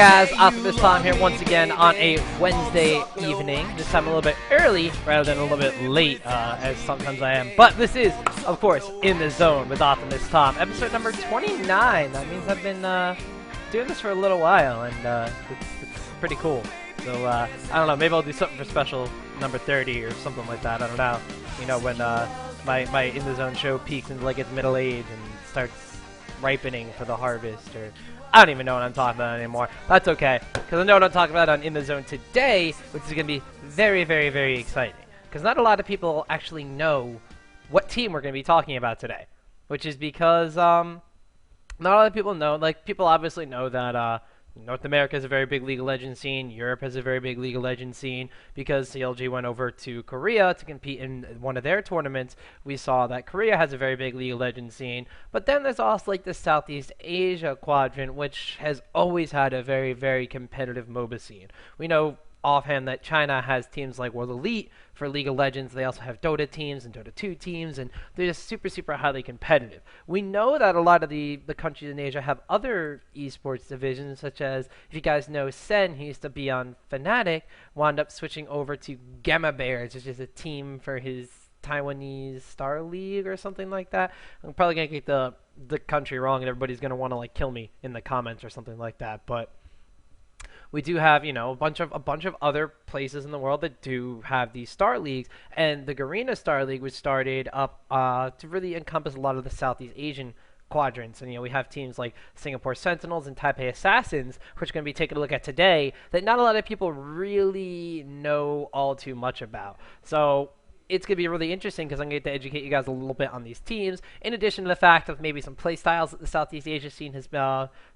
guys, Optimus Tom here once again on a Wednesday evening. This time a little bit early rather than a little bit late, as sometimes I am. But this is, of course, In the Zone with Optimus Tom, episode number 29. That means I've been doing this for a little while, and it's pretty cool. So, I don't know, maybe I'll do something for special number 30 or something like that. I don't know. You know, when my In the Zone show peaks into like its middle age and starts ripening for the harvest, or I don't even know what I'm talking about anymore. That's okay, because I know what I'm talking about on In the Zone today, which is going to be very, very, very exciting. Because not a lot of people actually know what team we're going to be talking about today, which is because not a lot of people know. Like, people obviously know that North America has a very big League of Legends scene. Europe has a very big League of Legends scene. Because CLG went over to Korea to compete in one of their tournaments, we saw that Korea has a very big League of Legends scene. But then there's also like the Southeast Asia quadrant, which has always had a very, very competitive MOBA scene. We know offhand that China has teams like World Elite for League of Legends. They also have Dota teams and Dota 2 teams, and they're just super, super highly competitive. We know that a lot of the countries in Asia have other esports divisions, such as, if you guys know Sen, who used to be on Fnatic, wound up switching over to Gamma Bears, which is a team for his Taiwanese Star League or something like that. I'm probably going to get the country wrong, and everybody's going to want to like kill me in the comments or something like that, but we do have, you know, a bunch of other places in the world that do have these star leagues, and the Garena Star League was started up to really encompass a lot of the Southeast Asian quadrants. And, you know, we have teams like Singapore Sentinels and Taipei Assassins, which we're going to be taking a look at today, that not a lot of people really know all too much about. So it's going to be really interesting because I'm going to get to educate you guys a little bit on these teams, in addition to the fact of maybe some play styles that the Southeast Asia scene has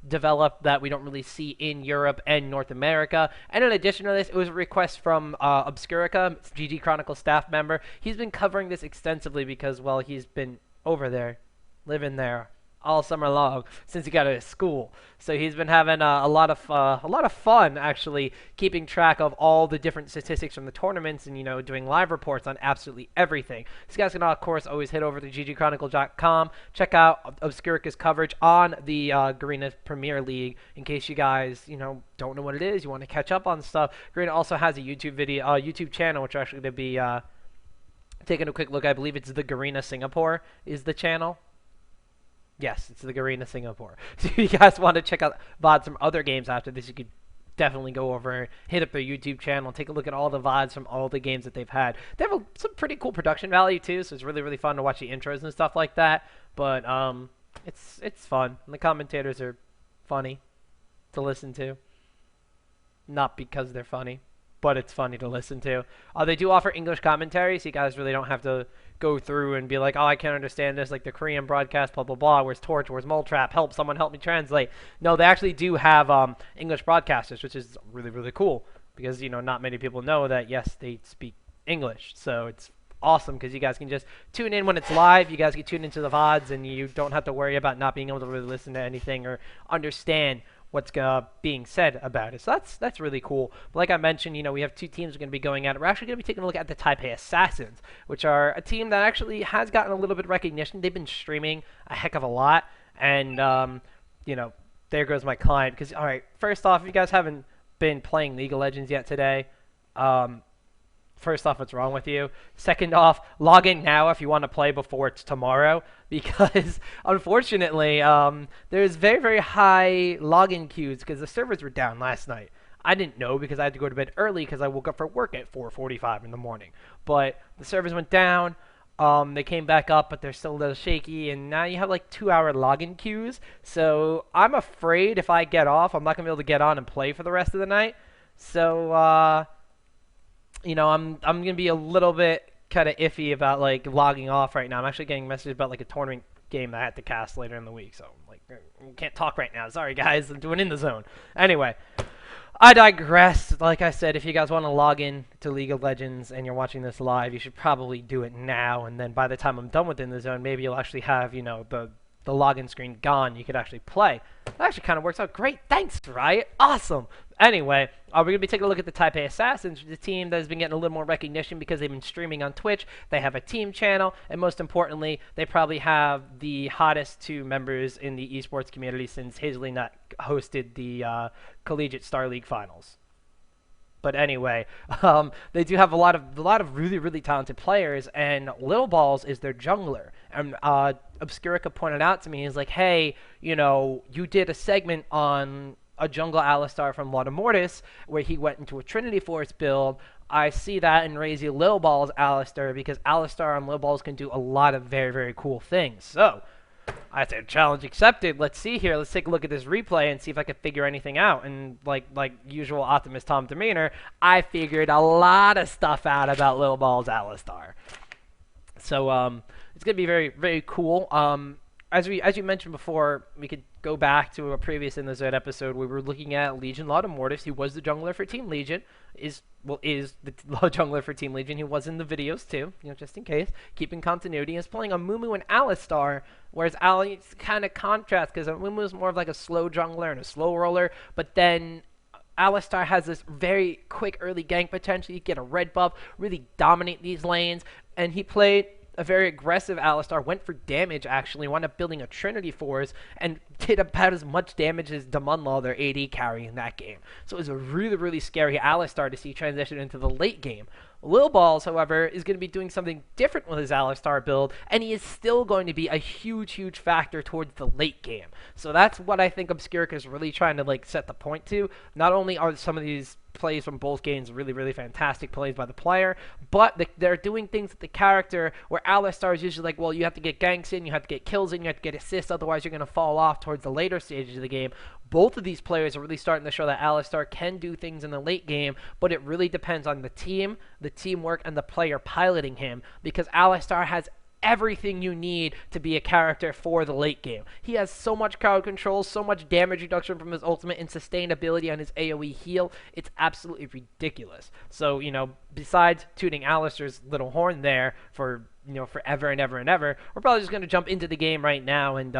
developed that we don't really see in Europe and North America. And in addition to this, it was a request from Obscurica, GG Chronicle staff member. He's been covering this extensively because, well, he's been over there, living there all summer long since he got out of school. So he's been having a lot of fun actually keeping track of all the different statistics from the tournaments and, you know, doing live reports on absolutely everything. This guy's gonna, of course, always head over to ggchronicle.com, check out Obscurica's coverage on the Garena Premier League in case you guys, you know, don't know what it is, you want to catch up on stuff. Garena also has a YouTube channel, which are actually going to be taking a quick look. I believe it's the Garena Singapore is the channel. Yes, it's the Garena Singapore. So if you guys want to check out VODs from other games after this, you could definitely go over, hit up their YouTube channel, take a look at all the VODs from all the games that they've had. They have some pretty cool production value, too, so it's really, really fun to watch the intros and stuff like that. But it's fun. And the commentators are funny to listen to. Not because they're funny, but it's funny to listen to. They do offer English commentary, so you guys really don't have to go through and be like, oh, I can't understand this, like the Korean broadcast, blah, blah, blah, where's Torch, where's Mole Trap, help, someone help me translate. No, they actually do have English broadcasters, which is really, really cool, because, you know, not many people know that, yes, they speak English, so it's awesome, because you guys can just tune in when it's live, you guys can tune into the VODs, and you don't have to worry about not being able to really listen to anything or understand what's being said about it. So that's really cool. But like I mentioned, you know, we have two teams we're going to be going at. We're actually going to be taking a look at the Taipei Assassins, which are a team that actually has gotten a little bit of recognition. They've been streaming a heck of a lot. And, you know, there goes my client. Because, all right, first off, if you guys haven't been playing League of Legends yet today, first off, what's wrong with you? Second off, log in now if you want to play before it's tomorrow, because unfortunately, there's very, very high login queues because the servers were down last night. I didn't know because I had to go to bed early because I woke up for work at 4:45 in the morning. But the servers went down. They came back up, but they're still a little shaky, and now you have like 2-hour login queues. So I'm afraid if I get off, I'm not going to be able to get on and play for the rest of the night. So, you know, I'm gonna be a little bit kind of iffy about like logging off right now. I'm actually getting messages about like a tournament game that I have to cast later in the week, so like can't talk right now. Sorry guys, I'm doing In the Zone. Anyway, I digress. Like I said, if you guys want to log in to League of Legends and you're watching this live, you should probably do it now. And then by the time I'm done with In the Zone, maybe you'll actually have, you know, the login screen gone. You could actually play. That actually kind of works out great. Thanks, Riot. Awesome. Anyway, we're going to be taking a look at the Taipei Assassins, the team that has been getting a little more recognition because they've been streaming on Twitch. They have a team channel, and most importantly, they probably have the hottest two members in the esports community since Hazelnut hosted the Collegiate Star League finals. But anyway, they do have a lot of really, really talented players, and Lilballz is their jungler. And Obscurica pointed out to me, he's like, hey, you know, you did a segment on a jungle Alistar from Lautemortis where he went into a Trinity Force build. I see that and raise you Lilballz Alistar because Alistar on Lilballz can do a lot of very, very cool things. So I said, challenge accepted. Let's see here. Let's take a look at this replay and see if I can figure anything out. And like usual Optimus Tom demeanor, I figured a lot of stuff out about Lilballz Alistar. So it's gonna be very, very cool. As you mentioned before, we could go back to a previous In the Zone episode where we were looking at LgN Lautemortis. He was the jungler for Team Legion. Is the jungler for Team Legion. He was in the videos too, you know, just in case. Keeping continuity. He's playing a Mumu and Alistar, whereas Ali kind of contrast because Mumu is more of like a slow jungler and a slow roller, but then Alistar has this very quick early gank potential. You get a red buff, really dominate these lanes, and he played a very aggressive Alistar, went for damage actually, wound up building a Trinity Force, and did about as much damage as Damunlaw, their AD carry in that game. So it was a really, really scary Alistar to see transition into the late game. Lilballz, however, is going to be doing something different with his Alistar build, and he is still going to be a huge, huge factor towards the late game. So that's what I think Obscurica is really trying to like set the point to. Not only are some of these plays from both games really, really fantastic plays by the player, but they're doing things with the character where Alistar is usually like, well, you have to get ganks in, you have to get kills in, you have to get assists, otherwise you're going to fall off towards the later stages of the game. Both of these players are really starting to show that Alistar can do things in the late game, but it really depends on the team, the teamwork, and the player piloting him, because Alistar has everything you need to be a character for the late game. He has so much crowd control, so much damage reduction from his ultimate, and sustainability on his AoE heal. It's absolutely ridiculous. So, you know, besides tooting Alistar's little horn there for, you know, forever and ever and ever, we're probably just going to jump into the game right now and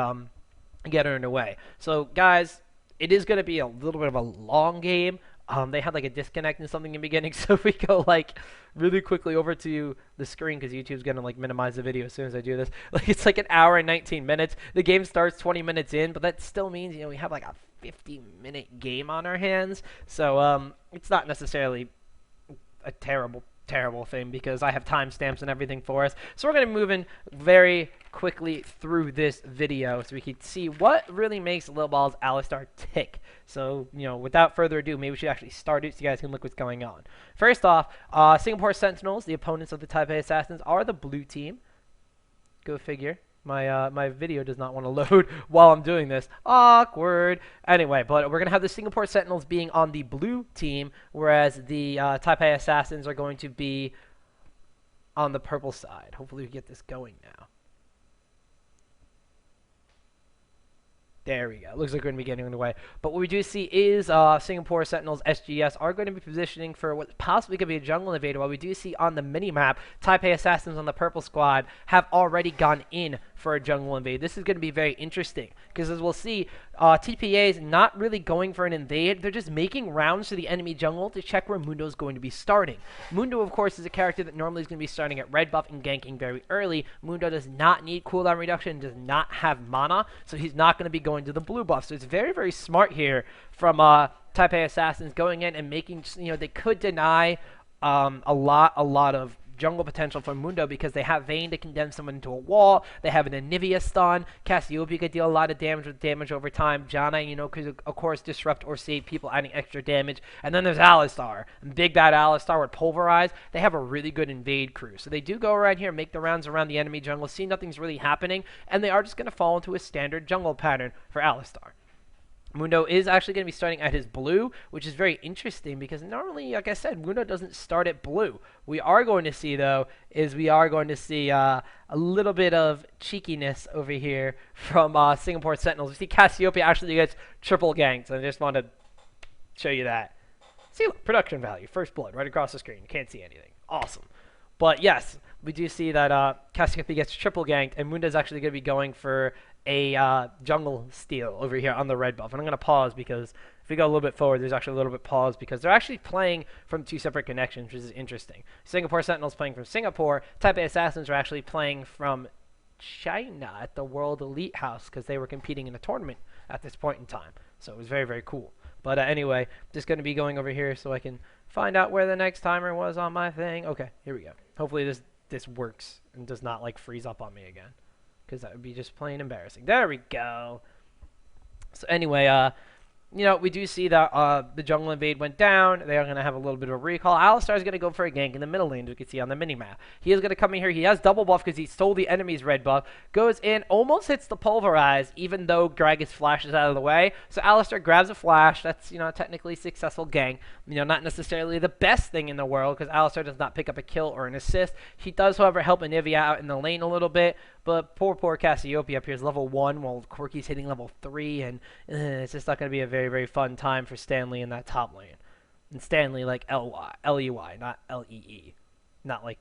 get her away. So, guys, it is going to be a little bit of a long game. They had like a disconnect and something in the beginning, so if we go like really quickly over to the screen, because YouTube's gonna like minimize the video as soon as I do this. Like it's like an hour and 19 minutes. The game starts 20 minutes in, but that still means, you know, we have like a 50-minute game on our hands. So it's not necessarily a terrible thing because I have timestamps and everything for us. So we're going to move in very quickly through this video so we can see what really makes Lilballz Alistar tick. So, you know, without further ado, maybe we should actually start it so you guys can look what's going on. First off, Singapore Sentinels, the opponents of the Taipei Assassins, are the blue team. Go figure. My video does not want to load while I'm doing this. Awkward. Anyway, but we're going to have the Singapore Sentinels being on the blue team, whereas the Taipei Assassins are going to be on the purple side. Hopefully we get this going now. There we go. Looks like we're going to be getting underway. But what we do see is Singapore Sentinels SGS are going to be positioning for what possibly could be a jungle invader. While we do see on the mini-map, Taipei Assassins on the purple squad have already gone in for a jungle invade. This is going to be very interesting because, as we'll see, TPA is not really going for an invade. They're just making rounds to the enemy jungle to check where Mundo is going to be starting. Mundo, of course, is a character that normally is going to be starting at red buff and ganking very early. Mundo does not need cooldown reduction, does not have mana, so he's not going to be going to the blue buff. So it's very, very smart here from Taipei Assassins going in and making, you know, they could deny a lot of jungle potential for Mundo because they have Vayne to condemn someone into a wall. They have an Anivia stun. Cassiopeia could deal a lot of damage with damage over time. Janna, you know, could of course disrupt or save people, adding extra damage. And then there's Alistar. And big bad Alistar with Pulverize. They have a really good invade crew. So they do go around here, make the rounds around the enemy jungle, see nothing's really happening, and they are just going to fall into a standard jungle pattern for Alistar. Mundo is actually going to be starting at his blue, which is very interesting because normally, like I said, Mundo doesn't start at blue. We are going to see, though, a little bit of cheekiness over here from Singapore Sentinels. We see Cassiopeia actually gets triple ganked, and I just want to show you that. See, look, production value, first blood, right across the screen. You can't see anything. Awesome. But yes, we do see that Cassiopeia gets triple ganked, and Mundo is actually going to be going for a jungle steal over here on the red buff. And I'm going to pause because if we go a little bit forward, there's actually a little bit pause because they're actually playing from two separate connections, which is interesting. Singapore Sentinels playing from Singapore. Taipei Assassins are actually playing from China at the World Elite House because they were competing in a tournament at this point in time. So it was very, very cool. But anyway, just going to be going over here so I can find out where the next timer was on my thing. Okay, here we go. Hopefully this works and does not like freeze up on me again, because that would be just plain embarrassing. There we go. So anyway, you know, we do see that the jungle invade went down. They are going to have a little bit of a recall. Alistar is going to go for a gank in the middle lane, as you can see on the mini-map. He is going to come in here. He has double buff because he stole the enemy's red buff. Goes in, almost hits the pulverize, even though Gragas flashes out of the way. So Alistar grabs a flash. That's, you know, technically successful gank. You know, not necessarily the best thing in the world, because Alistar does not pick up a kill or an assist. He does, however, help Anivia out in the lane a little bit. But poor Cassiopeia up here is level 1, while Quirky's hitting level 3, and it's just not going to be a very, very fun time for Stanley in that top lane. And Stanley like L-E-Y, not L-E-E. Not like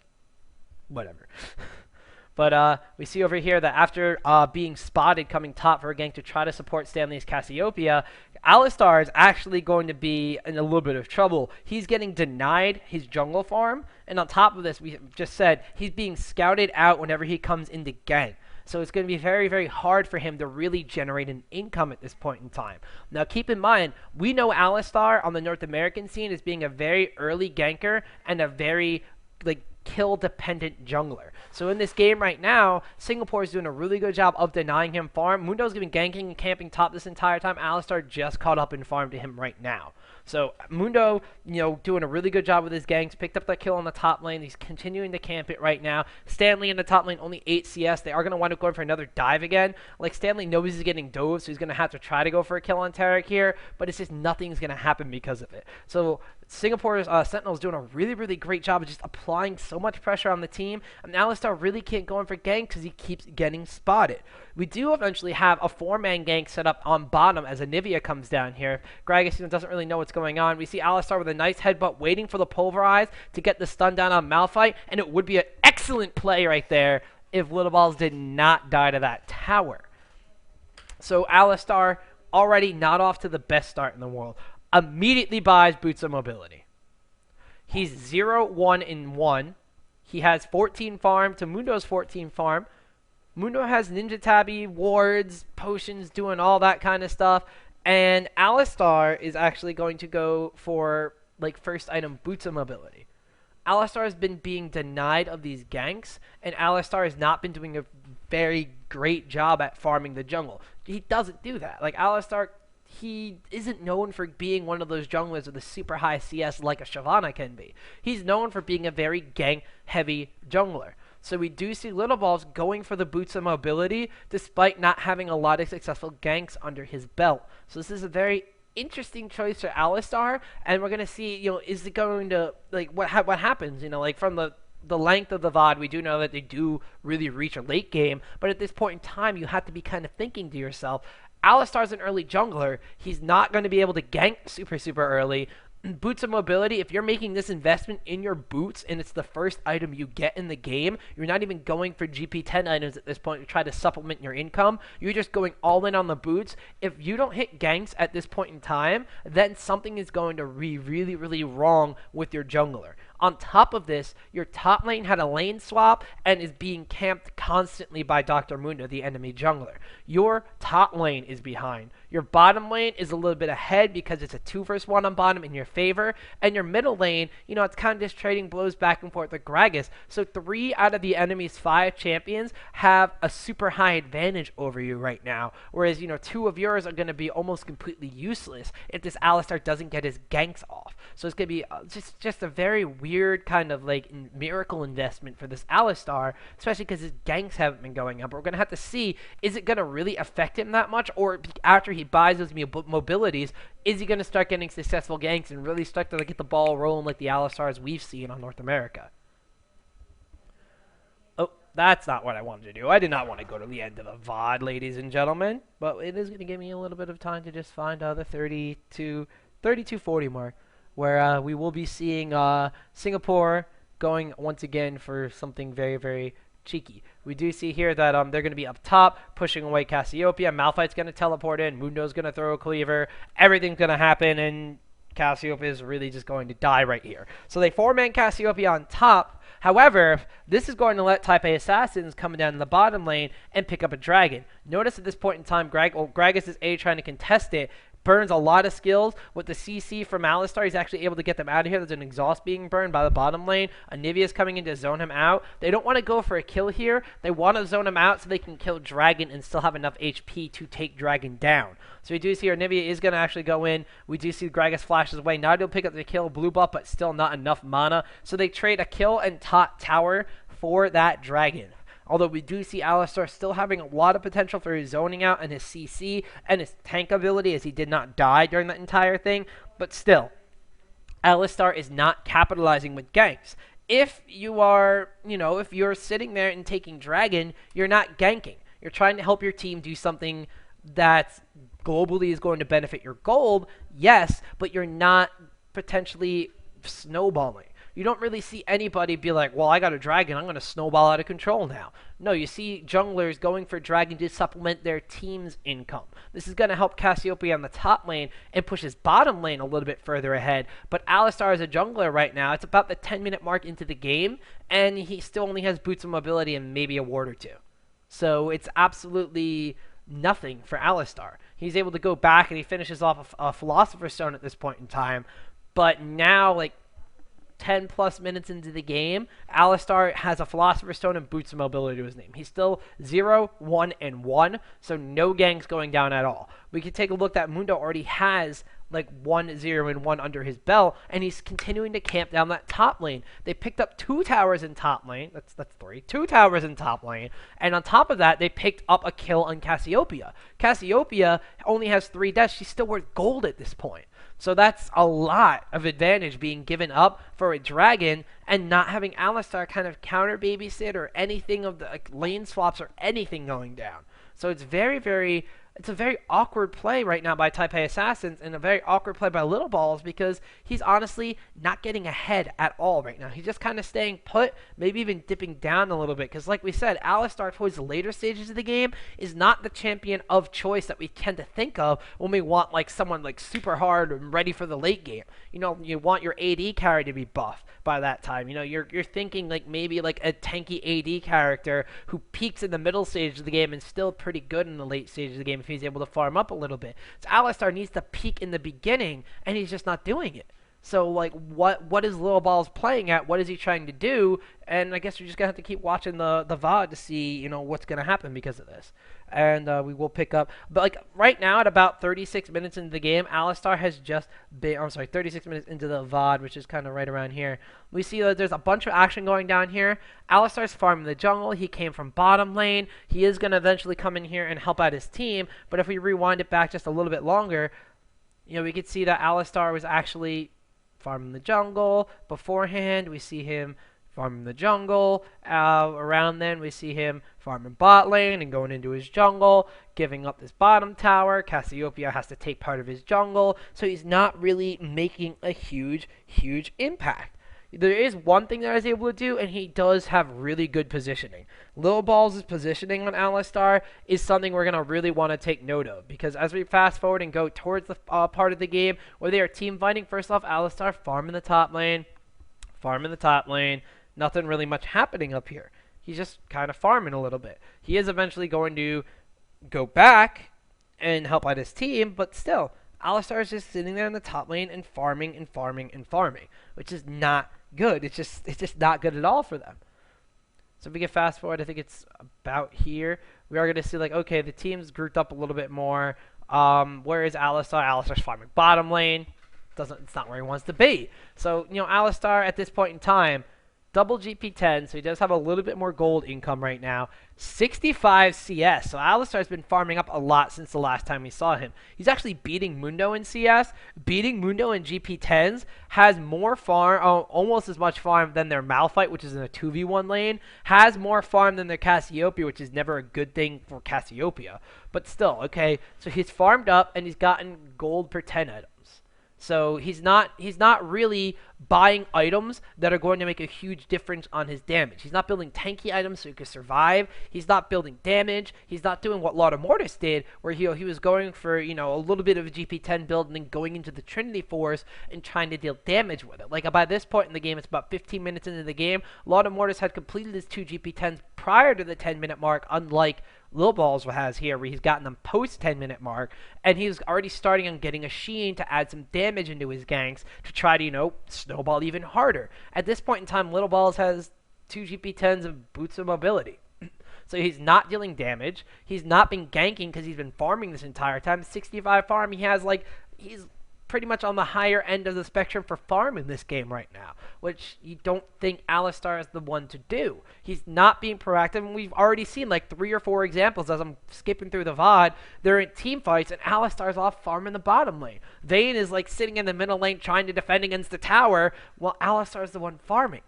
whatever. But we see over here that after being spotted coming top for a gank to try to support Stanley's Cassiopeia, Alistar is actually going to be in a little bit of trouble. He's getting denied his jungle farm, and on top of this, we just said he's being scouted out whenever he comes into gank. So it's going to be very, very hard for him to really generate an income at this point in time. Now, keep in mind, we know Alistar on the North American scene as being a very early ganker and a very, like, kill-dependent jungler. So in this game right now, Singapore is doing a really good job of denying him farm. Mundo's been ganking and camping top this entire time. Alistar just caught up in farm to him right now. So Mundo, you know, doing a really good job with his ganks. Picked up that kill on the top lane. He's continuing to camp it right now. Stanley in the top lane, only 8 CS. They are going to wind up going for another dive again. Like, Stanley knows he's getting dove, so he's going to have to try to go for a kill on Tarek here. But it's just nothing's going to happen because of it. So Singapore's Sentinel's doing a really, really great job of just applying so much pressure on the team. And Alistar really can't go in for gank because he keeps getting spotted. We do eventually have a 4-man gank set up on bottom as Anivia comes down here. Gragas doesn't really know what's going on. We see Alistar with a nice headbutt waiting for the pulverize to get the stun down on Malphite, and it would be an excellent play right there if Lilballz did not die to that tower. So Alistar already not off to the best start in the world. Immediately buys Boots of Mobility. He's 0-1-1. He has 14 farm to Mundo's 14 farm. Mundo has Ninja Tabby, wards, potions, doing all that kind of stuff. And Alistar is actually going to go for, like, first item Boots of Mobility. Alistar has been being denied of these ganks, and Alistar has not been doing a very great job at farming the jungle. He doesn't do that. Like, Alistar, he isn't known for being one of those junglers with a super high CS like a Shyvana can be. He's known for being a very gank-heavy jungler. So we do see Lilballz going for the Boots of Mobility despite not having a lot of successful ganks under his belt. So this is a very interesting choice for Alistar, and we're going to see, you know, is it going to, like, what happens, you know, like, from the length of the VOD, we do know that they do really reach a late game, but at this point in time, you have to be kind of thinking to yourself, Alistar's an early jungler. He's not going to be able to gank super, super early. Boots of Mobility, if you're making this investment in your boots and it's the first item you get in the game, you're not even going for GP10 items at this point to try to supplement your income. You're just going all in on the boots. If you don't hit ganks at this point in time, then something is going to be really, really wrong with your jungler. On top of this, your top lane had a lane swap and is being camped constantly by Dr. Mundo, the enemy jungler. Your top lane is behind. Your bottom lane is a little bit ahead because it's a 2 versus 1 on bottom in your favor. And your middle lane, you know, it's kind of just trading blows back and forth with Gragas. So 3 out of the enemy's 5 champions have a super high advantage over you right now. Whereas, you know, 2 of yours are going to be almost completely useless if this Alistar doesn't get his ganks off. So it's going to be just a very weird kind of like miracle investment for this Alistar, especially because his ganks haven't been going up. We're going to have to see, is it going to really affect him that much, or after he buys those mobilities, is he going to start getting successful ganks and really start to get the ball rolling like the Alistars we've seen on North America? Oh, that's not what I wanted to do. I did not want to go to the end of the VOD, ladies and gentlemen, but it is going to give me a little bit of time to just find the 32:40 mark, where we will be seeing Singapore going once again for something very, very cheeky. We do see here that they're going to be up top, pushing away Cassiopeia. Malphite's going to teleport in. Mundo's going to throw a cleaver. Everything's going to happen, and Cassiopeia is really just going to die right here. So they 4-man Cassiopeia on top. However, this is going to let Taipei Assassins come down in the bottom lane and pick up a dragon. Notice at this point in time, Gragas is A, trying to contest it. burns a lot of skills. With the CC from Alistar, he's actually able to get them out of here. There's an exhaust being burned by the bottom lane. Anivia's coming in to zone him out. They don't want to go for a kill here. They want to zone him out so they can kill Dragon and still have enough HP to take Dragon down. So we do see Anivia is going to actually go in. We do see Gragas flashes away. Now he'll pick up the kill, blue buff, but still not enough mana. So they trade a kill and top tower for that Dragon. Although we do see Alistar still having a lot of potential for his zoning out and his CC and his tank ability, as he did not die during that entire thing. But still, Alistar is not capitalizing with ganks. If you are, if you're sitting there and taking Dragon, you're not ganking. You're trying to help your team do something that globally is going to benefit your gold, yes, but you're not potentially snowballing. You don't really see anybody be like, well, I got a Dragon, I'm going to snowball out of control now. No, you see junglers going for Dragon to supplement their team's income. This is going to help Cassiopeia on the top lane and push his bottom lane a little bit further ahead. But Alistar is a jungler right now. It's about the 10-minute mark into the game, and he still only has boots of mobility and maybe a ward or two. So it's absolutely nothing for Alistar. He's able to go back and he finishes off a Philosopher's Stone at this point in time. But now, like, 10 plus minutes into the game, Alistar has a Philosopher's Stone and boots of mobility to his name. He's still 0, 1, and 1, so no ganks going down at all. We can take a look that Mundo already has like 1, 0, and 1 under his belt, and he's continuing to camp down that top lane. They picked up 2 towers in top lane. That's 3. 2 towers in top lane, and on top of that, they picked up a kill on Cassiopeia. Cassiopeia only has 3 deaths. She's still worth gold at this point. So that's a lot of advantage being given up for a Dragon, and not having Alistar kind of counter babysit or anything of the lane swaps or anything going down. So it's it's a very awkward play right now by Taipei Assassins, and a very awkward play by Lilballz, because he's honestly not getting ahead at all right now. He's just kind of staying put, maybe even dipping down a little bit, because like we said, Alistar towards the later stages of the game is not the champion of choice that we tend to think of when we want like someone like super hard and ready for the late game. You want your AD carry to be buffed by that time. You're thinking like maybe like a tanky AD character who peaks in the middle stage of the game and still pretty good in the late stage of the game if he's able to farm up a little bit. So Alistar needs to peak in the beginning, and he's just not doing it. So like what is Lilballz playing at? What is he trying to do? And I guess we're just gonna have to keep watching the VOD to see what's gonna happen because of this. And we will pick up. But like right now at about 36 minutes into the game, Alistar has just been 36 minutes into the VOD, which is kind of right around here. We see that there's a bunch of action going down here. Alistar's farming the jungle. He came from bottom lane. He is gonna eventually come in here and help out his team. But if we rewind it back just a little bit longer, we could see that Alistar was actually farming the jungle. Beforehand, we see him farming the jungle. Around then, we see him farming bot lane and going into his jungle, giving up this bottom tower. Cassiopeia has to take part of his jungle, so he's not really making a huge impact. There is one thing that he's able to do, and he does have really good positioning. Lilballz' positioning on Alistar is something we're going to really want to take note of, because as we fast forward and go towards the part of the game where they are team fighting, first off, Alistar farming the top lane, nothing really much happening up here. He's just kind of farming a little bit. He is eventually going to go back and help out his team, but still, Alistar is just sitting there in the top lane and farming, which is not good. It's just not good at all for them. So if we get fast forward, I think it's about here. We are going to see like, okay, the team's grouped up a little bit more. Where is Alistar? Alistar's farming bottom lane. It's not where he wants to be. So Alistar at this point in time, double GP10, so he does have a little bit more gold income right now. 65 CS, so Alistar's been farming up a lot since the last time we saw him. He's actually beating Mundo in CS, beating Mundo in GP10s, has more farm, almost as much farm than their Malphite, which is in a 2v1 lane, has more farm than their Cassiopeia, which is never a good thing for Cassiopeia. But still, okay, so he's farmed up and he's gotten gold per 10 items. So he's not really buying items that are going to make a huge difference on his damage. He's not building tanky items so he can survive. He's not building damage. He's not doing what Lautemortis did, where he was going for a little bit of a GP10 build and then going into the Trinity Force and trying to deal damage with it. Like by this point in the game, it's about 15 minutes into the game. Lautemortis had completed his 2 GP10s prior to the 10-minute mark, unlike Lilballz has here, where he's gotten them post 10-minute mark, and he's already starting on getting a Sheen to add some damage into his ganks to try to, snowball even harder. At this point in time, Lilballz has 2 GP10s and boots of mobility. So he's not dealing damage. He's not been ganking because he's been farming this entire time. 65 farm, he's pretty much on the higher end of the spectrum for farm in this game right now, which you don't think Alistar is the one to do. He's not being proactive, and we've already seen like 3 or 4 examples as I'm skipping through the VOD. They're in team fights, and Alistar's off farming the bottom lane. Vayne is like sitting in the middle lane trying to defend against the tower, while Alistar's the one farming.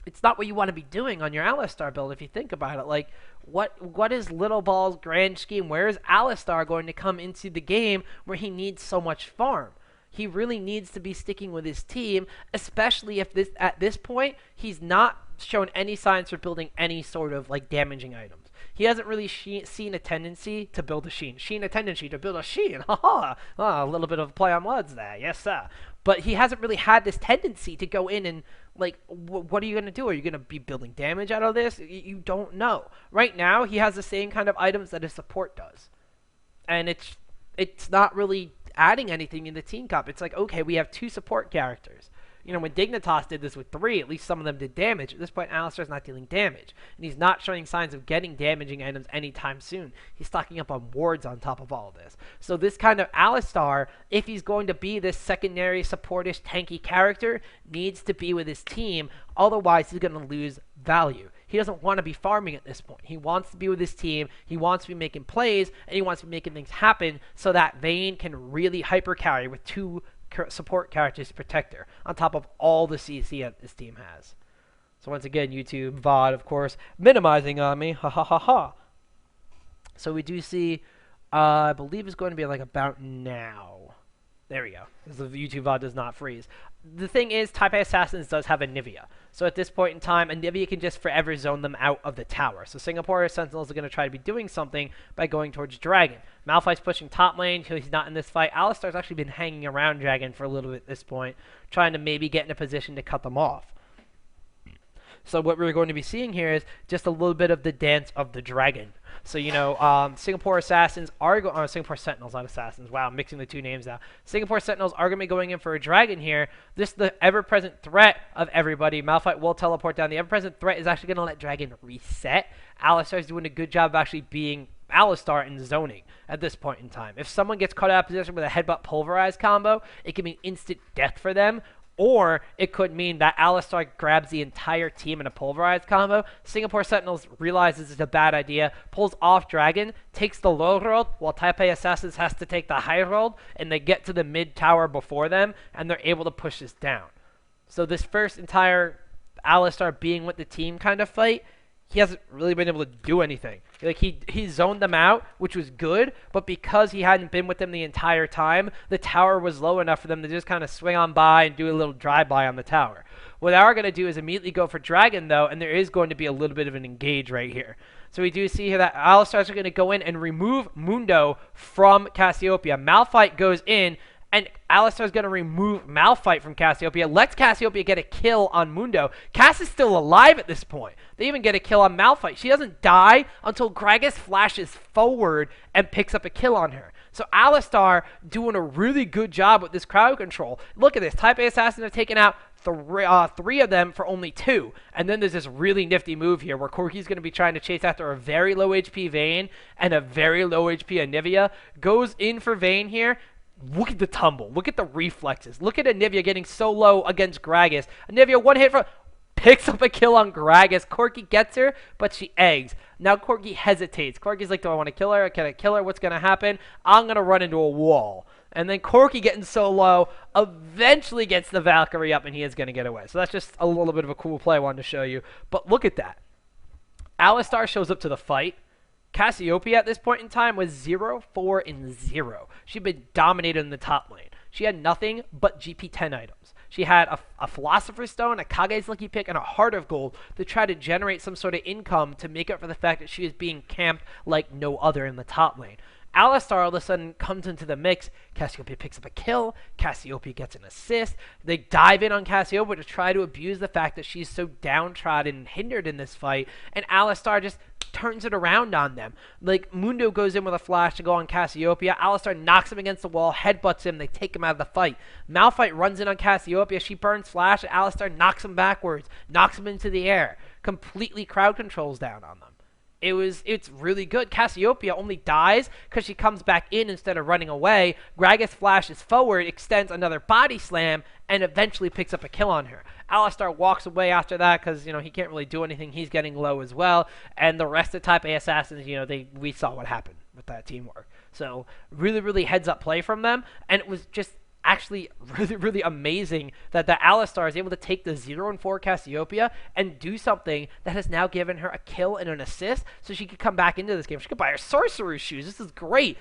It's not what you want to be doing on your Alistar build if you think about it. Like, what is Lilballz's grand scheme? Where is Alistar going to come into the game where he needs so much farm? He really needs to be sticking with his team, especially if at this point he's not shown any signs for building any sort of like damaging items. He hasn't really seen a tendency to build a Sheen. A tendency to build a Sheen. Haha. A little bit of play on words there. Yes, sir. But he hasn't really had this tendency to go in and, like, what are you going to do? Are you going to be building damage out of this? You don't know. Right now, he has the same kind of items that his support does. And it's not really adding anything in the team comp. It's like, okay, we have 2 support characters. When Dignitas did this with 3, at least some of them did damage. At this point, Alistar's not dealing damage. And he's not showing signs of getting damaging items anytime soon. He's stocking up on wards on top of all of this. So this kind of Alistar, if he's going to be this secondary, supportish, tanky character, needs to be with his team. Otherwise, he's going to lose value. He doesn't want to be farming at this point. He wants to be with his team. He wants to be making plays, and he wants to be making things happen so that Vayne can really hyper carry with 2 support characters to protect her, on top of all the CC that this team has. So once again, YouTube, VOD, of course, minimizing on me. Ha ha ha ha. So we do see, I believe it's going to be like about now. There we go, because the YouTube VOD does not freeze. The thing is, Taipei Assassins does have Anivia. So at this point in time, Anivia can just forever zone them out of the tower. So Singapore Sentinels are going to try to be doing something by going towards Dragon. Malphite's pushing top lane. He's not in this fight. Alistar's actually been hanging around Dragon for a little bit at this point, trying to maybe get in a position to cut them off. So what we're going to be seeing here is just a little bit of the dance of the dragon. So, Singapore Assassins are Singapore Sentinels, not Assassins. Wow, I'm mixing the 2 names now. Singapore Sentinels are going to be going in for a dragon here. This is the ever-present threat of everybody. Malphite will teleport down. The ever-present threat is actually going to let dragon reset. Alistar's doing a good job of actually being Alistar in zoning at this point in time. If someone gets caught out of position with a headbutt pulverize combo, it can mean instant death for them. Or it could mean that Alistar grabs the entire team in a pulverized combo. Singapore Sentinels realizes it's a bad idea, pulls off Dragon, takes the low road, while Taipei Assassins has to take the high road, and they get to the mid tower before them, and they're able to push this down. So this first entire Alistar being with the team kind of fight, he hasn't really been able to do anything. Like, he zoned them out, which was good, but because he hadn't been with them the entire time, the tower was low enough for them to just kind of swing on by and do a little drive-by on the tower. What they are going to do is immediately go for Dragon, though, and there is going to be a little bit of an engage right here. So we do see here that Alistar's are going to go in and remove Mundo from Cassiopeia. Malphite goes in, and Alistar's going to remove Malphite from Cassiopeia. Lets Cassiopeia get a kill on Mundo. Cass is still alive at this point. They even get a kill on Malphite. She doesn't die until Gragas flashes forward and picks up a kill on her. So Alistar doing a really good job with this crowd control. Look at this. Taipei Assassin have taken out 3 of them for only 2. And then there's this really nifty move here where Corki's going to be trying to chase after a very low HP Vayne and a very low HP Anivia. Goes in for Vayne here. Look at the tumble. Look at the reflexes. Look at Anivia getting so low against Gragas. Anivia, one hit from... Picks up a kill on Gragas. Corki gets her, but she eggs. Now Corki hesitates. Corki's like, do I want to kill her? Can I kill her? What's going to happen? I'm going to run into a wall. And then Corki getting so low eventually gets the Valkyrie up, and he is going to get away. So that's just a little bit of a cool play I wanted to show you. But look at that. Alistar shows up to the fight. Cassiopeia at this point in time was 0-4-0. She'd been dominated in the top lane. She had nothing but GP10 items. She had a Philosopher's Stone, a Kage's Lucky Pick, and a Heart of Gold to try to generate some sort of income to make up for the fact that she is being camped like no other in the top lane. Alistar all of a sudden comes into the mix. Cassiopeia picks up a kill. Cassiopeia gets an assist. They dive in on Cassiopeia to try to abuse the fact that she's so downtrodden and hindered in this fight, and Alistar just turns it around on them. Like, Mundo goes in with a flash to go on Cassiopeia. Alistar knocks him against the wall, headbutts him. They take him out of the fight. Malphite runs in on Cassiopeia. She burns flash, and Alistar knocks him backwards, knocks him into the air, completely crowd controls down on them. It's really good. Cassiopeia only dies because she comes back in instead of running away. Gragas flashes forward, extends another body slam, and eventually picks up a kill on her. Alistar walks away after that because, he can't really do anything. He's getting low as well. And the rest of Taipei Assassins, we saw what happened with that teamwork. So really, really heads-up play from them. And it was just actually really, really amazing that the Alistar is able to take the 0-4 Cassiopeia and do something that has now given her a kill and an assist so she could come back into this game. She could buy her sorcerer's shoes. This is great.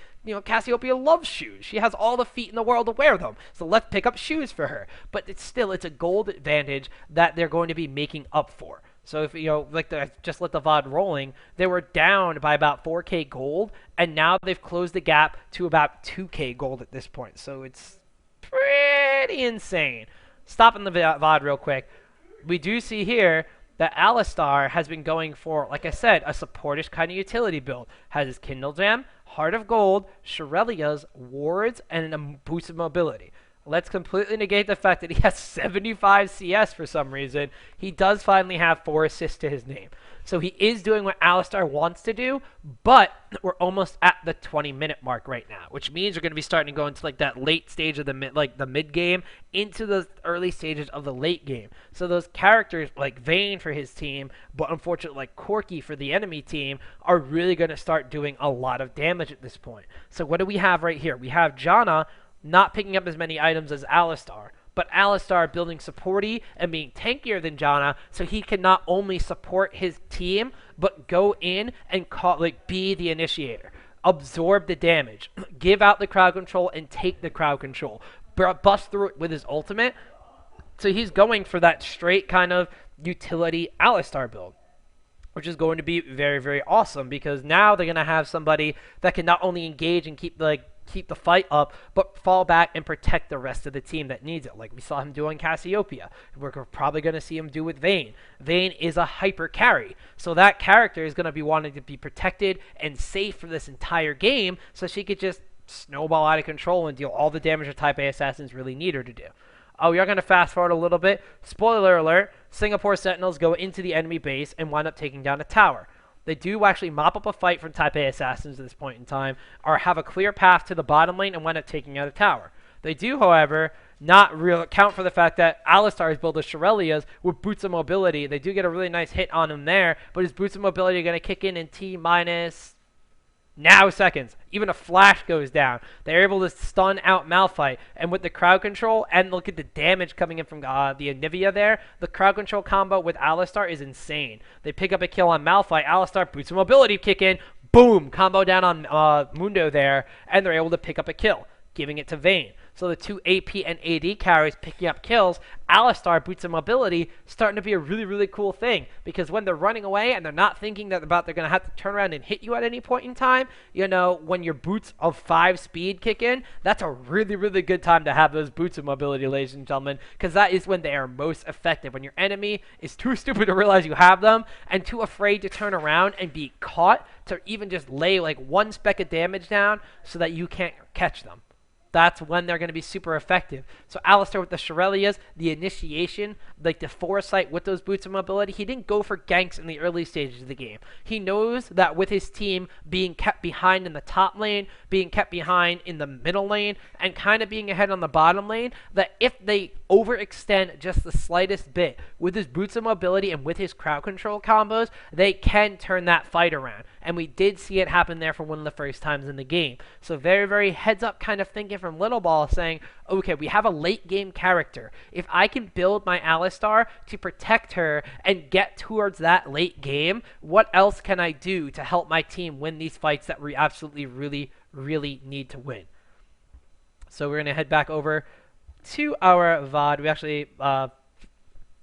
Cassiopeia loves shoes. She has all the feet in the world to wear them. So let's pick up shoes for her. But it's a gold advantage that they're going to be making up for. So if, just let the VOD rolling, they were down by about 4K gold, and now they've closed the gap to about 2K gold at this point. So it's pretty insane. Stopping the VOD real quick. We do see here that Alistar has been going for, like I said, a supportish kind of utility build. Has his Kindle Gem, Heart of Gold, Shirelias, Wards, and a boost of mobility. Let's completely negate the fact that he has 75 CS for some reason. He does finally have 4 assists to his name. So he is doing what Alistar wants to do, but we're almost at the 20-minute mark right now, which means we're going to be starting to go into that late stage of the mid game into the early stages of the late game. So those characters like Vayne for his team, but unfortunately like Corki for the enemy team, are really going to start doing a lot of damage at this point. So what do we have right here? We have Janna not picking up as many items as Alistar, but Alistar building supporty and being tankier than Janna, so he can not only support his team, but go in and be the initiator. Absorb the damage. Give out the crowd control and take the crowd control. Bust through it with his ultimate. So he's going for that straight kind of utility Alistar build, which is going to be very, very awesome, because now they're going to have somebody that can not only engage and keep the fight up, but fall back and protect the rest of the team that needs it, like we saw him do on Cassiopeia. We're probably going to see him do with Vayne. Vayne is a hyper carry, so that character is going to be wanting to be protected and safe for this entire game, so she could just snowball out of control and deal all the damage that Taipei Assassins really need her to do. Oh, we are going to fast forward a little bit. Spoiler alert, Singapore Sentinels go into the enemy base and wind up taking down a tower. They do actually mop up a fight from Taipei Assassins at this point in time, or have a clear path to the bottom lane and wind up taking out a tower. They do, however, not account for the fact that Alistar has built a Shirelias with boots of mobility. They do get a really nice hit on him there, but his boots of mobility are going to kick in T-minus now seconds. Even a flash goes down. They're able to stun out Malphite, and with the crowd control, and look at the damage coming in from the Anivia there, the crowd control combo with Alistar is insane. They pick up a kill on Malphite. Alistar boots of mobility kick in, boom, combo down on Mundo there, and they're able to pick up a kill, giving it to Vayne. So the two AP and AD carries picking up kills. Alistar boots of mobility starting to be a really, really cool thing, because when they're running away and they're not thinking that they're going to have to turn around and hit you at any point in time, when your boots of 5 speed kick in, that's a really, really good time to have those boots of mobility, ladies and gentlemen, because that is when they are most effective. When your enemy is too stupid to realize you have them and too afraid to turn around and be caught to even just lay like 1 speck of damage down so that you can't catch them. That's when they're going to be super effective. So Alistar with the Shirelias, the initiation, like the foresight with those boots of mobility, he didn't go for ganks in the early stages of the game. He knows that with his team being kept behind in the top lane, being kept behind in the middle lane, and kind of being ahead on the bottom lane, that if they overextend just the slightest bit with his boots of mobility and with his crowd control combos, they can turn that fight around. And we did see it happen there for one of the first times in the game. So very, very heads up kind of thinking from Lilballz, saying, okay, we have a late game character. If I can build my Alistar to protect her and get towards that late game, what else can I do to help my team win these fights that we absolutely really, really need to win? So we're going to head back over to our VOD. We actually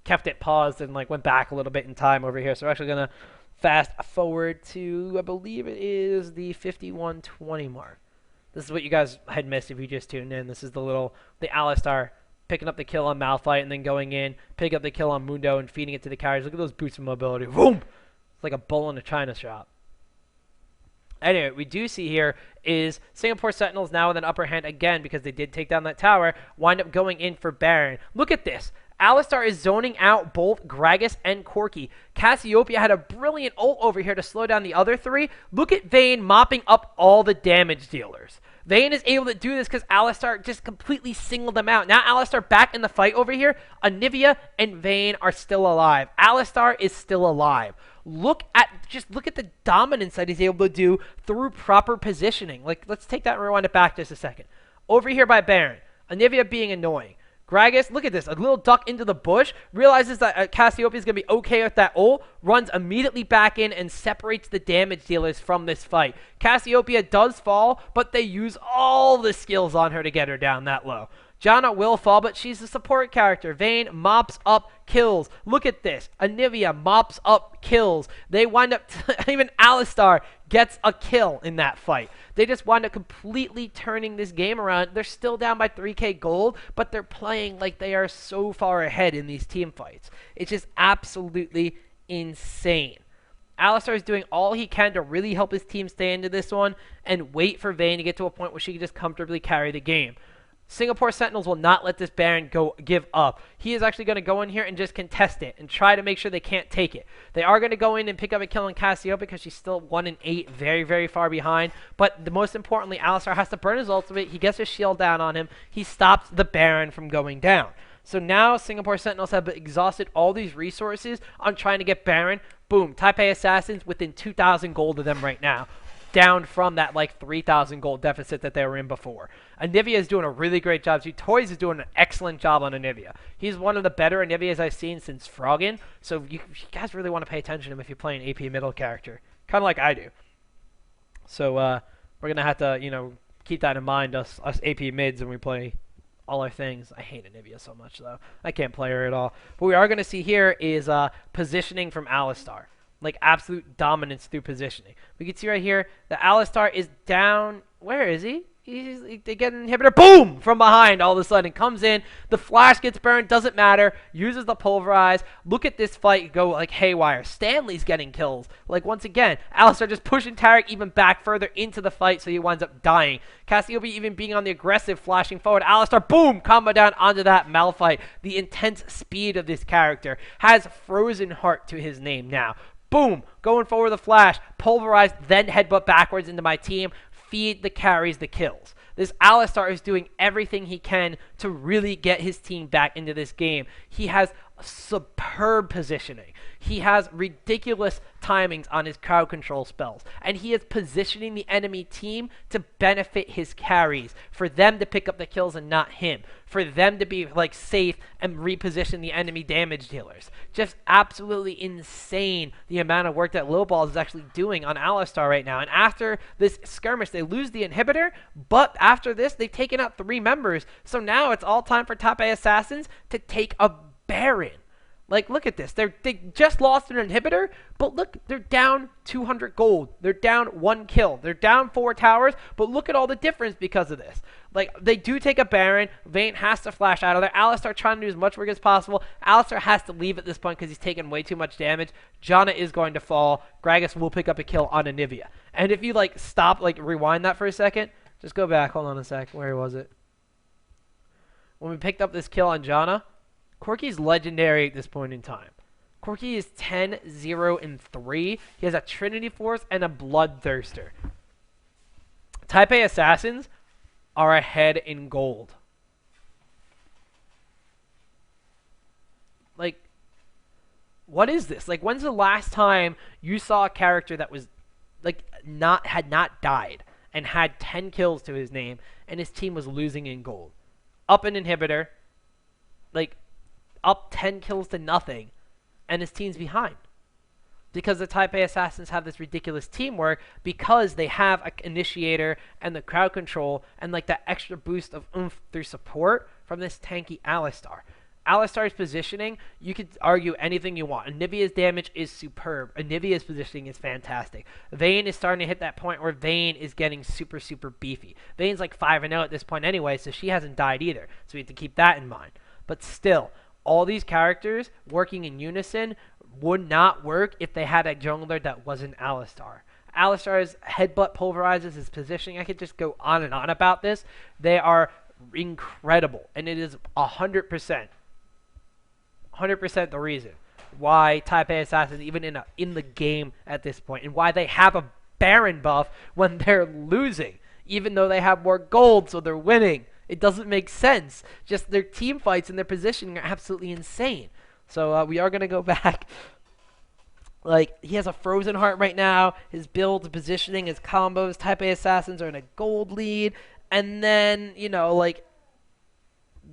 kept it paused and went back a little bit in time over here. So we're actually going to Fast forward to, I believe it is the 51:20 mark. This is what you guys had missed if you just tuned in. This is the Alistar picking up the kill on Malphite and then going in, pick up the kill on Mundo and feeding it to the carriers. Look at those boosts of mobility. Boom! It's like a bull in a china shop. Anyway, we do see here is Singapore Sentinels now with an upper hand again because they did take down that tower, wind up going in for Baron. Look at this. Alistar is zoning out both Gragas and Corki. Cassiopeia had a brilliant ult over here to slow down the other three. Look at Vayne mopping up all the damage dealers. Vayne is able to do this because Alistar just completely singled them out. Now Alistar back in the fight over here. Anivia and Vayne are still alive. Alistar is still alive. Look at the dominance that he's able to do through proper positioning. Like, let's take that and rewind it back just a second. Over here by Baron, Anivia being annoying. Gragas, look at this, a little duck into the bush, realizes that Cassiopeia is going to be okay with that ult, runs immediately back in and separates the damage dealers from this fight. Cassiopeia does fall, but they use all the skills on her to get her down that low. Janna will fall, but she's a support character. Vayne mops up kills. Look at this. Anivia mops up kills. They wind up, even Alistar gets a kill in that fight. They just wind up completely turning this game around. They're still down by 3k gold, but they're playing like they are so far ahead in these team fights. It's just absolutely insane. Alistar is doing all he can to really help his team stay into this one and wait for Vayne to get to a point where she can just comfortably carry the game. Singapore Sentinels will not let this Baron give up. He is actually going to go in here and just contest it and try to make sure they can't take it. They are going to go in and pick up a kill on Cassiopeia because she's still 1-8, very, very far behind. But the most importantly, Alistar has to burn his ultimate. He gets his shield down on him. He stops the Baron from going down. So now Singapore Sentinels have exhausted all these resources on trying to get Baron. Boom, Taipei Assassins within 2,000 gold of them right now, down from that like 3,000 gold deficit that they were in before. Anivia is doing a really great job. Toys is doing an excellent job on Anivia. He's one of the better Anivias I've seen since Froggen, so you guys really want to pay attention to him if you play an AP middle character, kind of like I do. So we're going to have to, keep that in mind, us AP mids when we play all our things. I hate Anivia so much, though. I can't play her at all. What we are going to see here is positioning from Alistar. Like absolute dominance through positioning. We can see right here that Alistar is down. Where is he? They get an inhibitor. Boom! From behind all of a sudden. Comes in. The flash gets burned. Doesn't matter. Uses the pulverize. Look at this fight go like haywire. Stanley's getting kills. Like once again, Alistar just pushing Tarek even back further into the fight so he winds up dying. Cassiopeia even being on the aggressive, flashing forward. Alistar, boom! Combo down onto that Malphite. The intense speed of this character has Frozen Heart to his name now. Boom! Going forward the flash. Pulverize, then headbutt backwards into my team. Feed the carries the kills. This Alistar is doing everything he can to really get his team back into this game. He has superb positioning. He has ridiculous timings on his crowd control spells. And he is positioning the enemy team to benefit his carries. For them to pick up the kills and not him. For them to be like safe and reposition the enemy damage dealers. Just absolutely insane the amount of work that Lilballz is actually doing on Alistar right now. And after this skirmish, they lose the inhibitor. But after this, they've taken out 3 members. So now it's all time for Taipei Assassins to take a Baron. Like, look at this. They just lost an inhibitor, but look, they're down 200 gold. They're down 1 kill. They're down 4 towers, but look at all the difference because of this. Like, they do take a Baron. Vayne has to flash out of there. Alistar trying to do as much work as possible. Alistar has to leave at this point because he's taken way too much damage. Janna is going to fall. Gragas will pick up a kill on Anivia. And if you, like, stop, like, rewind that for a second, just go back. Hold on a sec. Where was it? When we picked up this kill on Janna, Corki's legendary at this point in time. Corki is 10, 0, and 3. He has a Trinity Force and a Bloodthirster. Taipei Assassins are ahead in gold. Like, what is this? Like, when's the last time you saw a character that was, like, had not died and had 10 kills to his name and his team was losing in gold? Up an inhibitor, like, up 10 kills to nothing, and his team's behind. Because the Taipei Assassins have this ridiculous teamwork because they have an initiator and the crowd control and like that extra boost of oomph through support from this tanky Alistar. Alistar's positioning, you could argue anything you want. Anivia's damage is superb. Anivia's positioning is fantastic. Vayne is starting to hit that point where Vayne is getting super, super beefy. Vayne's like 5-0 at this point anyway, so she hasn't died either. So we have to keep that in mind. But still, all these characters working in unison would not work if they had a jungler that wasn't Alistar. Alistar's headbutt pulverizes, his positioning. I could just go on and on about this. They are incredible, and it is 100% the reason why Taipei Assassin even in the game at this point, and why they have a Baron buff when they're losing, even though they have more gold, so they're winning. It doesn't make sense. Just their team fights and their positioning are absolutely insane. So we are going to go back. Like, he has a Frozen Heart right now. His build, his positioning, his combos. Taipei Assassins are in a gold lead. And then, you know, like,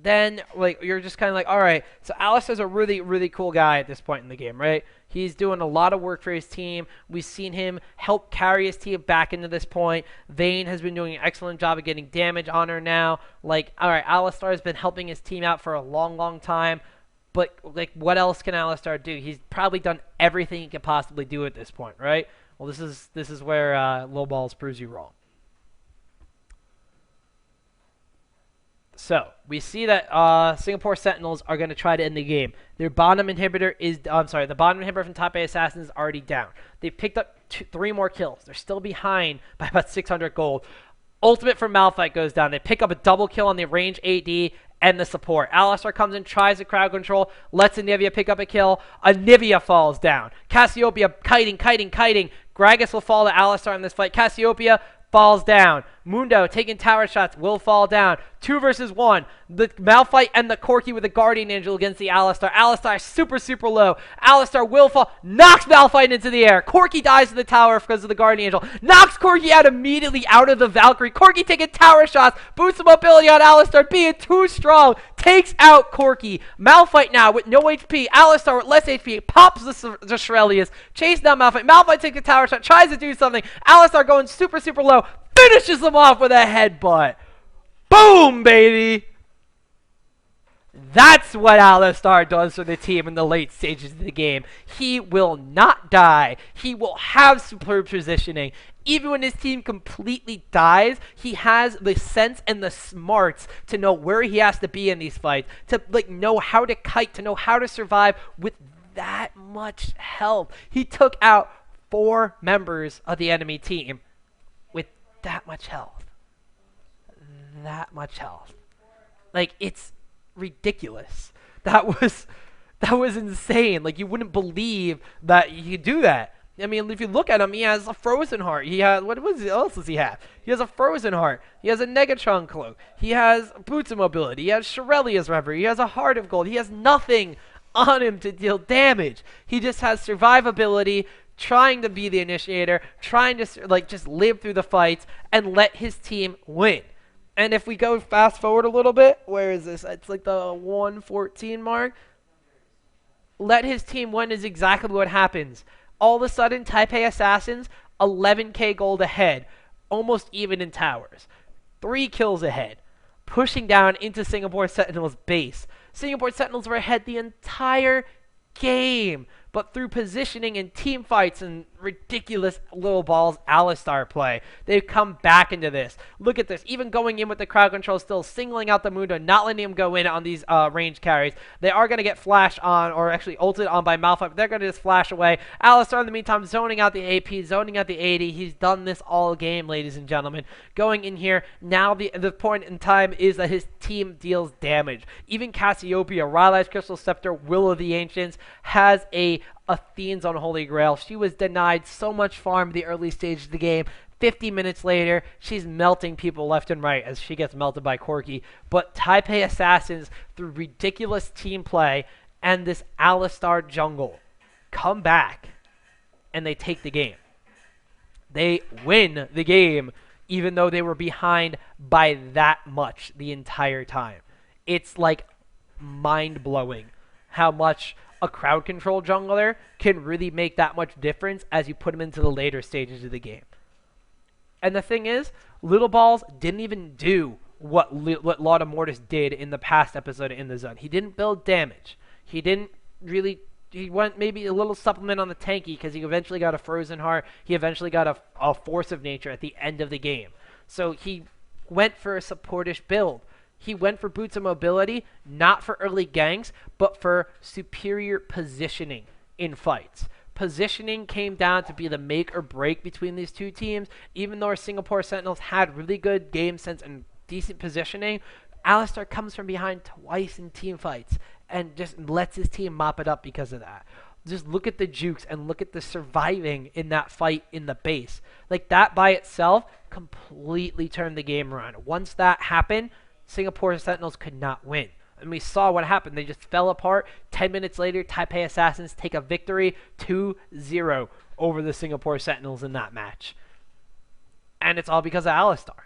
you're just kind of like, all right, so Alistar's a really, really cool guy at this point in the game, right? He's doing a lot of work for his team. We've seen him help carry his team back into this point. Vayne has been doing an excellent job of getting damage on her now. Like, all right, Alistar has been helping his team out for a long, long time. But, like, what else can Alistar do? He's probably done everything he could possibly do at this point, right? Well, this is where Lilballz proves you wrong. So, we see that Singapore Sentinels are going to try to end the game. Their bottom inhibitor is, the bottom inhibitor from Taipei Assassin is already down. They've picked up 3 more kills. They're still behind by about 600 gold. Ultimate from Malphite goes down. They pick up a double kill on the range AD and the support. Alistar comes in, tries to crowd control, lets Anivia pick up a kill. Anivia falls down. Cassiopeia kiting. Gragas will fall to Alistar in this fight. Cassiopeia falls down. Mundo taking tower shots will fall down. 2 versus 1. The Malphite and the Corki with the Guardian Angel against the Alistar. Alistar super, super low. Alistar will fall. Knocks Malphite into the air. Corki dies to the tower because of the Guardian Angel. Knocks Corki out immediately out of the Valkyrie. Corki taking tower shots. Boosts the mobility on Alistar. Being too strong. Takes out Corki. Malphite now with no HP. Alistar with less HP. Pops the Shurellius. Chase down Malphite. Malphite takes a tower shot. Tries to do something. Alistar going super, super low. Finishes them off with a headbutt. Boom, baby! That's what Alistar does for the team in the late stages of the game. He will not die. He will have superb positioning. Even when his team completely dies, he has the sense and the smarts to know where he has to be in these fights, to know how to kite, to know how to survive with that much health. He took out 4 members of the enemy team with that much health. That much health. Like, it's ridiculous. That was insane. Like, you wouldn't believe that you could do that. I mean, if you look at him, he has a Frozen Heart. He has, what else does he have? He has a Frozen Heart. He has a Negatron Cloak. He has Boots of Mobility. He has Shurellius Reverie. He has a Heart of Gold. He has nothing on him to deal damage. He just has survivability, trying to be the initiator, trying to just live through the fights and let his team win. And if we go fast forward a little bit, where is this? It's like the 114 mark. Let his team win is exactly what happens. All of a sudden, Taipei Assassins, 11k gold ahead, almost even in towers. 3 kills ahead, pushing down into Singapore Sentinels' base. Singapore Sentinels were ahead the entire game, but through positioning and team fights and ridiculous Lilballz Alistar play, they've come back into this. Look at this. Even going in with the crowd control, still singling out the Mundo, not letting him go in on these range carries. They are going to get flashed on, or actually ulted on by Malphite, but they're going to just flash away. Alistar, in the meantime, zoning out the AP, zoning out the AD. He's done this all game, ladies and gentlemen. Going in here, now the point in time is that his team deals damage. Even Cassiopeia, Rylai's Crystal Scepter, Will of the Ancients, has a Athene's Unholy Grail. She was denied so much farm in the early stage of the game. 50 minutes later, she's melting people left and right as she gets melted by Corki. But Taipei Assassins, through ridiculous team play and this Alistar jungle, come back and they take the game. They win the game even though they were behind by that much the entire time. It's like mind-blowing how much a crowd control jungler can really make that much difference as you put him into the later stages of the game. And the thing is, Lilballz didn't even do what Lautemortis did in the past episode in the zone. He didn't build damage. He didn't really. He went maybe a little supplement on the tanky because he eventually got a Frozen Heart. He eventually got a Force of Nature at the end of the game. So he went for a supportish build. He went for boots of mobility, not for early ganks, but for superior positioning in fights. Positioning came down to be the make or break between these two teams. Even though our Singapore Sentinels had really good game sense and decent positioning, Alistar comes from behind twice in team fights and just lets his team mop it up because of that. Just look at the jukes and look at the surviving in that fight in the base. Like, that by itself completely turned the game around. Once that happened, Singapore Sentinels could not win. And we saw what happened. They just fell apart. 10 minutes later, Taipei Assassins take a victory 2-0 over the Singapore Sentinels in that match. And it's all because of Alistar.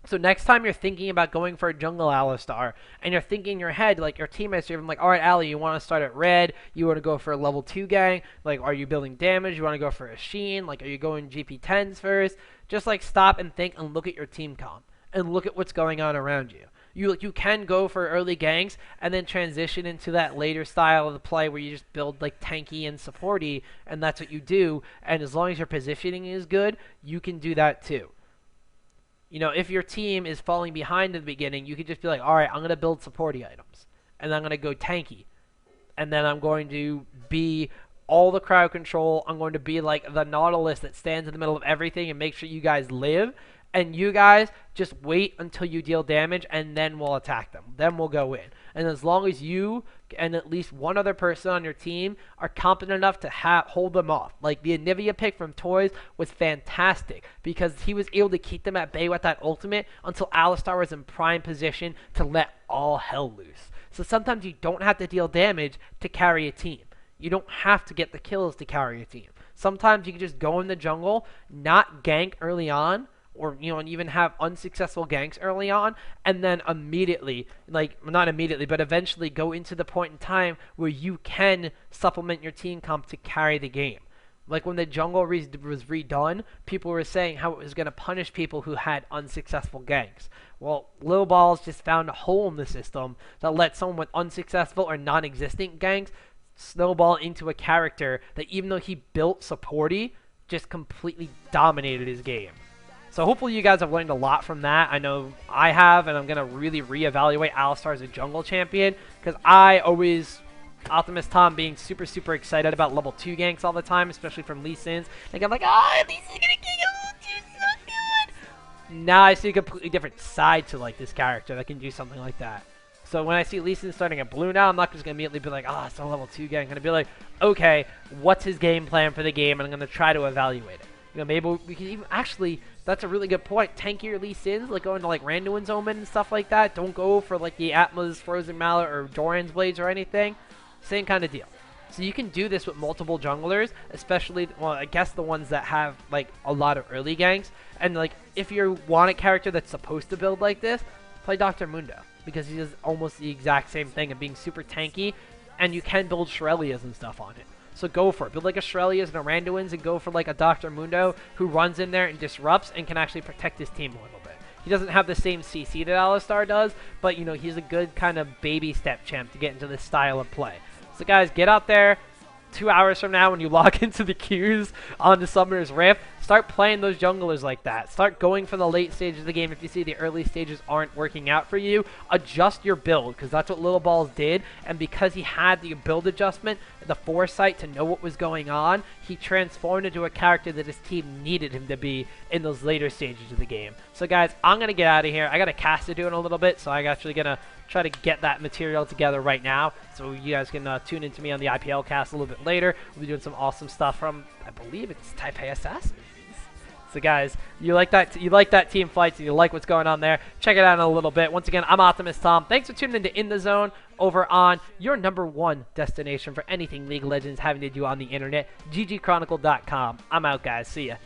So next time you're thinking about going for a jungle Alistar, and you're thinking in your head, like, your teammates are even like, all right, Ali, you want to start at red, you want to go for a level 2 gang, like, are you building damage, you want to go for a Sheen, like, are you going GP10s first? Just, like, stop and think and look at your team comp, and look at what's going on around you. You can go for early ganks, and then transition into that later style of the play where you just build, like, tanky and supporty, and that's what you do, and as long as your positioning is good, you can do that too. You know, if your team is falling behind in the beginning, you could just be like, all right, I'm going to build supporty items. And then I'm going to go tanky. And then I'm going to be all the crowd control. I'm going to be like the Nautilus that stands in the middle of everything and make sure you guys live. And you guys just wait until you deal damage, and then we'll attack them. Then we'll go in. And as long as you and at least one other person on your team are competent enough to hold them off. Like, the Anivia pick from Toys was fantastic because he was able to keep them at bay with that ultimate until Alistar was in prime position to let all hell loose. So sometimes you don't have to deal damage to carry a team. You don't have to get the kills to carry a team. Sometimes you can just go in the jungle, not gank early on, or, you know, and even have unsuccessful ganks early on, and then immediately, like, not immediately, but eventually go into the point in time where you can supplement your team comp to carry the game. Like, when the jungle was redone, people were saying how it was going to punish people who had unsuccessful ganks. Well, Lilballz just found a hole in the system that let someone with unsuccessful or non-existent ganks snowball into a character that, even though he built supporty, just completely dominated his game. So hopefully you guys have learned a lot from that. I know I have, and I'm going to really reevaluate Alistar as a jungle champion, because I always, Optimus Tom being super, super excited about level 2 ganks all the time, especially from Lee Sin's. Like, I'm like, oh, Lee Sin's going to get level 2, so good. Now I see a completely different side to, like, this character that can do something like that. So when I see Lee Sin starting at blue now, I'm not just going to immediately be like, oh, it's a level 2 gang. I'm going to be like, okay, what's his game plan for the game, and I'm going to try to evaluate it. You know, maybe we can even actually, that's a really good point. Tankier Lee Sins, like going to like Randuin's Omen and stuff like that. Don't go for like the Atma's Frozen Mallet or Doran's Blades or anything. Same kind of deal. So you can do this with multiple junglers, especially, well, I guess the ones that have like a lot of early ganks. And like, if you want a character that's supposed to build like this, play Dr. Mundo, because he does almost the exact same thing of being super tanky, and you can build Shurelya's and stuff on it. So go for it. Build like a Shurelya's and a Randuin's, and go for like a Dr. Mundo who runs in there and disrupts and can actually protect his team a little bit. He doesn't have the same CC that Alistar does, but, you know, he's a good kind of baby step champ to get into this style of play. So guys, get out there. 2 hours from now when you log into the queues on the Summoner's Rift, start playing those junglers like that. Start going for the late stages of the game. If you see the early stages aren't working out for you, adjust your build, because that's what Lilballz did. And because he had the build adjustment, the foresight to know what was going on, he transformed into a character that his team needed him to be in those later stages of the game. So guys, I'm going to get out of here. I got a cast to do in a little bit, so I'm actually going to try to get that material together right now, so you guys can tune into me on the IPL cast a little bit later. We'll be doing some awesome stuff from, I believe it's Taipei Assassin. So guys, you like that team fights, and you like what's going on there, check it out in a little bit. Once again, I'm Optimus Tom. Thanks for tuning into In the Zone over on your #1 destination for anything League of Legends having to do on the internet, ggchronicle.com. I'm out, guys. See ya.